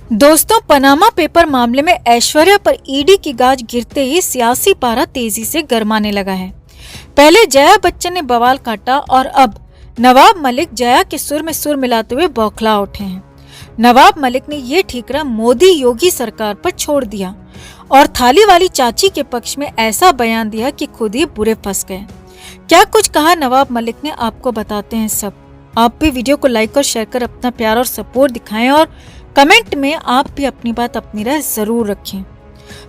दोस्तों, Panama paper मामले में ऐश्वर्या पर ईडी की गाज गिरते ही सियासी पारा तेजी से गरमाने लगा है। पहले जया बच्चन ने बवाल काटा और अब नवाब मलिक जया के सुर में सुर मिलाते हुए बौखला उठे हैं। नवाब मलिक ने ये ठीकरा मोदी योगी सरकार पर छोड़ दिया और थाली वाली चाची के पक्ष में ऐसा बयान दिया कि खुद ही बुरे फंस गए। क्या कुछ कहा नवाब मलिक ने, आपको बताते हैं सब। आप भी वीडियो को लाइक और शेयर कर अपना प्यार और सपोर्ट दिखाएं और कमेंट में आप भी अपनी बात अपनी राय जरूर रखें।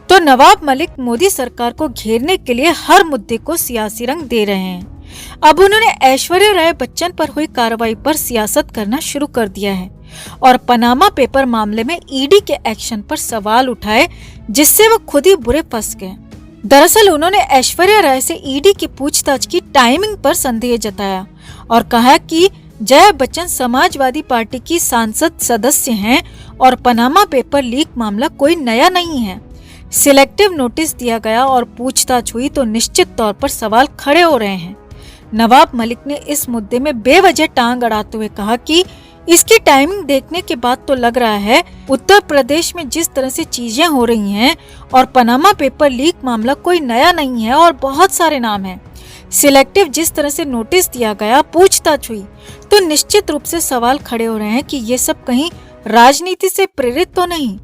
तो नवाब मलिक मोदी सरकार को घेरने के लिए हर मुद्दे को सियासी रंग दे रहे हैं। अब उन्होंने ऐश्वर्या राय बच्चन पर हुई कार्रवाई पर सियासत करना शुरू कर दिया है और पनामा पेपर मामले में ईडी के एक्शन पर सवाल उठाए, जिससे वो खुद ही बुरे फंस गए। दरअसल उन्होंने ऐश्वर्या राय से ईडी की पूछताछ की टाइमिंग पर संदेह जताया और कहा कि जया बच्चन समाजवादी पार्टी की सांसद सदस्य हैं और पनामा पेपर लीक मामला कोई नया नहीं है। सिलेक्टिव नोटिस दिया गया और पूछताछ हुई तो निश्चित तौर पर सवाल खड़े हो रहे हैं। नवाब मलिक ने इस मुद्दे में बेवजह टांग अड़ाते हुए कहा कि इसकी टाइमिंग देखने के बाद तो लग रहा है उत्तर प्रदेश में जिस तरह से चीजें हो रही हैं और पनामा पेपर लीक मामला कोई नया नहीं है और बहुत सारे नाम हैं। सिलेक्टिव जिस तरह से नोटिस दिया गया, पूछताछ हुई तो निश्चित रूप से सवाल खड़े हो रहे हैं कि ये सब कहीं राजनीति से प्रेरित तो नहीं।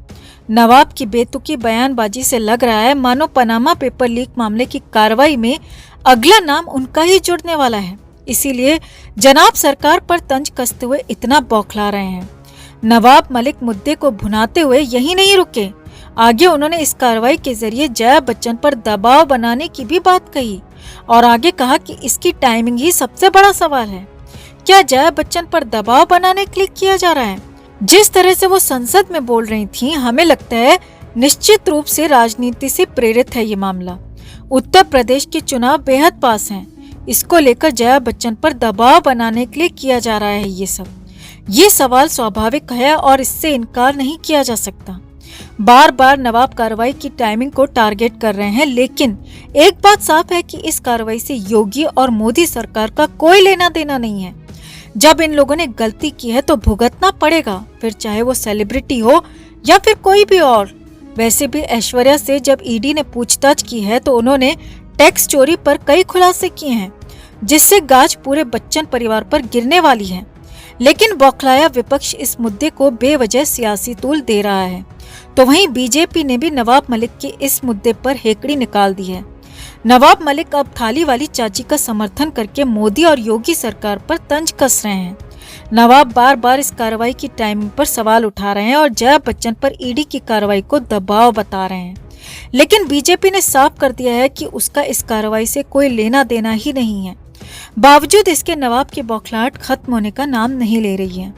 नवाब की बेतुकी बयानबाजी से लग रहा है मानो पनामा पेपर लीक मामले की कार्रवाई में अगला नाम उनका ही जुड़ने वाला है, इसीलिए जनाब सरकार पर तंज कसते हुए इतना बौखला रहे हैं। नवाब मलिक मुद्दे को भुनाते हुए यही नहीं रुके, आगे उन्होंने इस कार्रवाई के जरिए जया बच्चन पर दबाव बनाने की भी बात कही और आगे कहा कि इसकी टाइमिंग ही सबसे बड़ा सवाल है। क्या जया बच्चन पर दबाव बनाने के लिए किया जा रहा है? जिस तरह से वो संसद में बोल रही थी, हमें लगता है निश्चित रूप से राजनीति से प्रेरित है ये मामला। उत्तर प्रदेश के चुनाव बेहद पास हैं, इसको लेकर जया बच्चन पर दबाव बनाने के लिए किया जा रहा है ये सब। ये सवाल स्वाभाविक है और इससे इनकार नहीं किया जा सकता। बार बार नवाब कार्रवाई की टाइमिंग को टारगेट कर रहे हैं, लेकिन एक बात साफ है कि इस कार्रवाई से योगी और मोदी सरकार का कोई लेना देना नहीं है। जब इन लोगों ने गलती की है तो भुगतना पड़ेगा, फिर चाहे वो सेलिब्रिटी हो या फिर कोई भी और। वैसे भी ऐश्वर्या से जब ईडी ने पूछताछ की है तो उन्होंने टैक्स चोरी पर कई खुलासे किए हैं, जिससे गाज पूरे बच्चन परिवार पर गिरने वाली है। लेकिन बौखलाया विपक्ष इस मुद्दे को बेवजह सियासी तूल दे रहा है, तो वहीं बीजेपी ने भी नवाब मलिक के इस मुद्दे पर हेकड़ी निकाल दी है। नवाब मलिक अब थाली वाली चाची का समर्थन करके मोदी और योगी सरकार पर तंज कस रहे हैं। नवाब बार बार इस कार्रवाई की टाइमिंग पर सवाल उठा रहे हैं और जया बच्चन पर ईडी की कार्रवाई को दबाव बता रहे हैं, लेकिन बीजेपी ने साफ कर दिया है कि उसका इस कार्रवाई से कोई लेना देना ही नहीं है। बावजूद इसके नवाब की बौखलाहट खत्म होने का नाम नहीं ले रही है।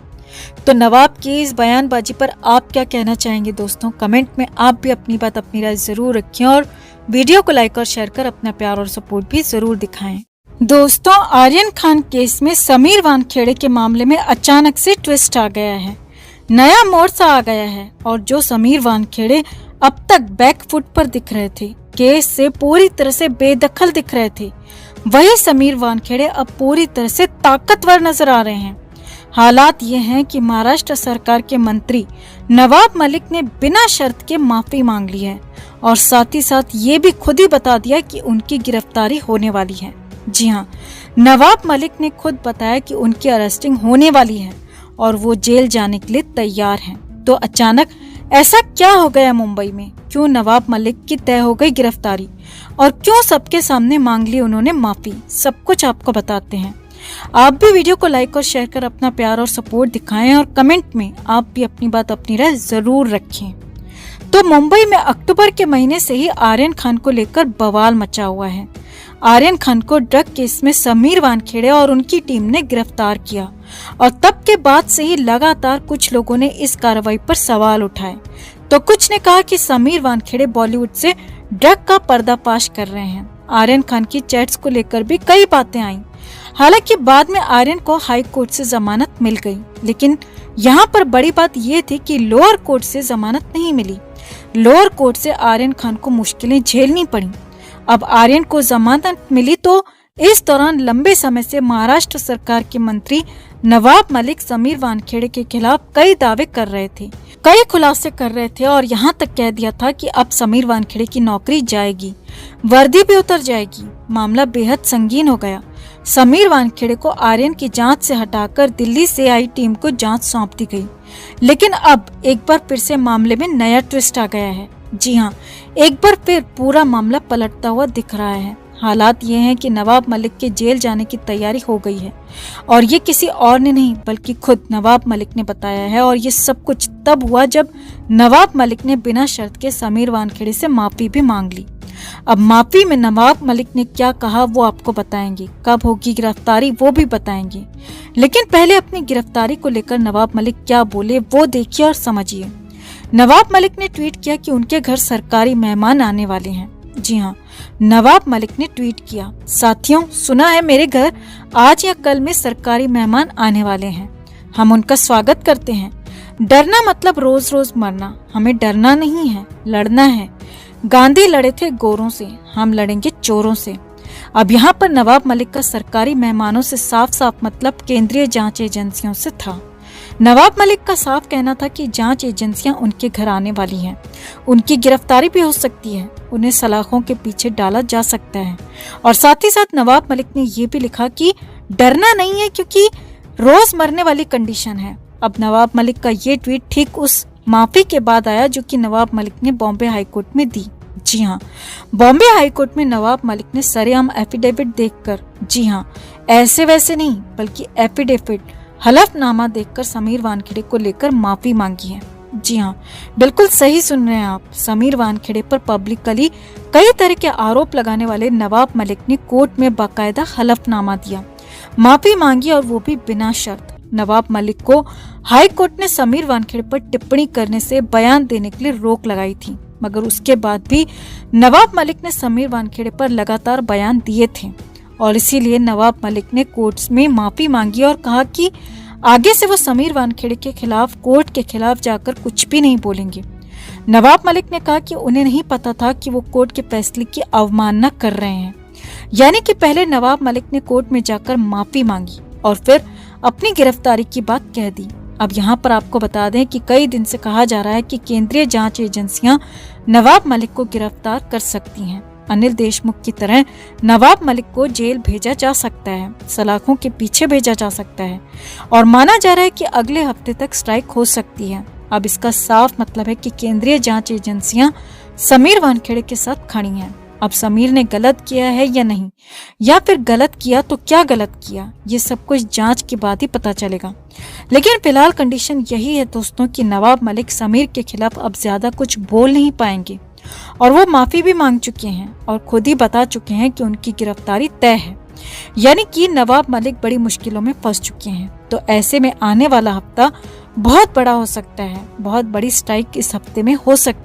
तो नवाब की इस बयानबाजी पर आप क्या कहना चाहेंगे दोस्तों? कमेंट में आप भी अपनी बात अपनी राय जरूर रखें और वीडियो को लाइक और शेयर कर अपना प्यार और सपोर्ट भी जरूर दिखाएं। दोस्तों, आर्यन खान केस में समीर वानखेड़े के मामले में अचानक से ट्विस्ट आ गया है, नया मोड़ सा आ गया है और जो समीर वानखेड़े अब तक बैकफुट पर दिख रहे थे, केस से पूरी तरह से बेदखल दिख रहे थे, वही समीर वानखेड़े अब पूरी तरह से ताकतवर नजर आ रहे हैं। हालात ये हैं कि महाराष्ट्र सरकार के मंत्री नवाब मलिक ने बिना शर्त के माफी मांग ली है और साथ ही साथ ये भी खुद ही बता दिया कि उनकी गिरफ्तारी होने वाली है। जी हाँ, नवाब मलिक ने खुद बताया कि उनकी अरेस्टिंग होने वाली है और वो जेल जाने के लिए तैयार हैं। तो अचानक ऐसा क्या हो गया मुंबई में? क्यों नवाब मलिक की तय हो गई गिरफ्तारी और क्यों सबके सामने मांग ली उन्होंने माफी? सब कुछ आपको बताते हैं। आप भी वीडियो को लाइक और शेयर कर अपना प्यार और सपोर्ट दिखाएं और कमेंट में आप भी अपनी बात अपनी राय जरूर रखें। तो मुंबई में अक्टूबर के महीने से ही आर्यन खान को लेकर बवाल मचा हुआ है। आर्यन खान को ड्रग केस में समीर वानखेड़े और उनकी टीम ने गिरफ्तार किया और तब के बाद से ही लगातार कुछ लोगों ने इस कार्रवाई पर सवाल उठाए। तो कुछ ने कहा कि समीर वानखेड़े बॉलीवुड से ड्रग का पर्दाफाश कर रहे हैं। आर्यन खान की चैट्स को लेकर भी कई बातें आईं। हालांकि बाद में आर्यन को हाई कोर्ट से जमानत मिल गई, लेकिन यहाँ पर बड़ी बात ये थी कि लोअर कोर्ट से जमानत नहीं मिली। लोअर कोर्ट से आर्यन खान को मुश्किलें झेलनी पड़ी। अब आर्यन को जमानत मिली तो इस दौरान लंबे समय से महाराष्ट्र सरकार के मंत्री नवाब मलिक समीर वानखेड़े के खिलाफ कई दावे कर रहे थे। कई खुलासे कर रहे थे और यहाँ तक कह दिया था कि अब समीर वानखेड़े की नौकरी जाएगी, वर्दी भी उतर जाएगी। मामला बेहद संगीन हो गया। समीर वानखेड़े को आर्यन की जांच से हटाकर दिल्ली से आई टीम को जांच सौंप दी गई। लेकिन अब एक बार फिर से मामले में नया ट्विस्ट आ गया है। जी हाँ, एक बार फिर पूरा मामला पलटता हुआ दिख रहा है। हालात ये हैं कि नवाब मलिक के जेल जाने की तैयारी हो गई है और ये किसी और ने नहीं बल्कि खुद नवाब मलिक ने बताया है। और ये सब कुछ तब हुआ जब नवाब मलिक ने बिना शर्त के समीर वानखेड़े से माफी भी मांग ली। अब माफी में नवाब मलिक ने क्या कहा वो आपको बताएंगे, कब होगी गिरफ्तारी वो भी बताएंगे। लेकिन पहले अपनी गिरफ्तारी को लेकर नवाब मलिक क्या बोले वो देखिए और समझिए। नवाब मलिक ने ट्वीट किया कि उनके घर सरकारी मेहमान आने वाले हैं। जी हाँ, नवाब मलिक ने ट्वीट किया, साथियों सुना है मेरे घर आज या कल में सरकारी मेहमान आने वाले हैं, हम उनका स्वागत करते हैं। डरना मतलब रोज रोज मरना, हमें डरना नहीं है, लड़ना है। गांधी लड़े थे गोरों से, हम लड़ेंगे चोरों से। अब यहाँ पर नवाब मलिक का सरकारी मेहमानों से साफ साफ मतलब केंद्रीय जांच एजेंसियों से था। नवाब मलिक का साफ कहना था कि जांच एजेंसियां उनके घर आने वाली हैं, उनकी गिरफ्तारी भी हो सकती है, उन्हें सलाखों के पीछे डाला जा सकता है। और साथ ही साथ नवाब मलिक ने ये भी लिखा कि डरना नहीं है क्योंकि रोज मरने वाली कंडीशन है। अब नवाब मलिक का ये ट्वीट ठीक उस माफी के बाद आया जो कि नवाब मलिक ने बॉम्बे हाईकोर्ट में दी। जी हाँ, बॉम्बे हाईकोर्ट में नवाब मलिक ने सरेआम एफिडेविट देखकर, जी हाँ ऐसे वैसे नहीं बल्कि एफिडेविट हलफनामा देखकर समीर वानखेड़े को लेकर माफी मांगी है। जी हाँ, बिल्कुल सही सुन रहे हैं आप। समीर वानखेड़े पर पब्लिकली कई तरह के आरोप लगाने वाले नवाब मलिक ने कोर्ट में बाकायदा हलफनामा दिया, माफी मांगी और वो भी बिना शर्त। नवाब मलिक को हाई कोर्ट ने समीर वानखेड़े पर टिप्पणी करने से बयान देने के लिए रोक लगाई थी, मगर उसके बाद भी नवाब मलिक ने समीर वानखेड़े पर लगातार बयान दिए थे और इसीलिए नवाब मलिक ने कोर्ट में माफी मांगी और कहा कि आगे से वो समीर वानखेड़े के खिलाफ कोर्ट के खिलाफ जाकर कुछ भी नहीं बोलेंगे। नवाब मलिक ने कहा कि उन्हें नहीं पता था कि वो कोर्ट के फैसले की अवमानना कर रहे हैं। यानी कि पहले नवाब मलिक ने कोर्ट में जाकर माफी मांगी और फिर अपनी गिरफ्तारी की बात कह दी। अब यहाँ पर आपको बता दें कि कई दिन से कहा जा रहा है कि केंद्रीय जांच एजेंसियां नवाब मलिक को गिरफ्तार कर सकती हैं। अनिल देशमुख की तरह नवाब मलिक को जेल भेजा जा सकता है, सलाखों के पीछे भेजा जा सकता है और माना जा रहा है कि अगले हफ्ते तक स्ट्राइक हो सकती है। अब इसका साफ मतलब है कि केंद्रीय जांच एजेंसियां समीर वानखेड़े के साथ खड़ी हैं। अब समीर ने गलत किया है या नहीं, या फिर गलत किया तो क्या गलत किया, ये सब कुछ जांच के बाद ही पता चलेगा। लेकिन फिलहाल कंडीशन यही है दोस्तों कि नवाब मलिक समीर के खिलाफ अब ज्यादा कुछ बोल नहीं पाएंगे और वो माफी भी मांग चुके हैं और खुद ही बता चुके हैं कि उनकी गिरफ्तारी तय है। यानी कि नवाब मलिक बड़ी मुश्किलों में फंस चुके हैं। तो ऐसे में आने वाला हफ्ता बहुत बड़ा हो सकता है, बहुत बड़ी स्ट्राइक इस हफ्ते में हो सकती है।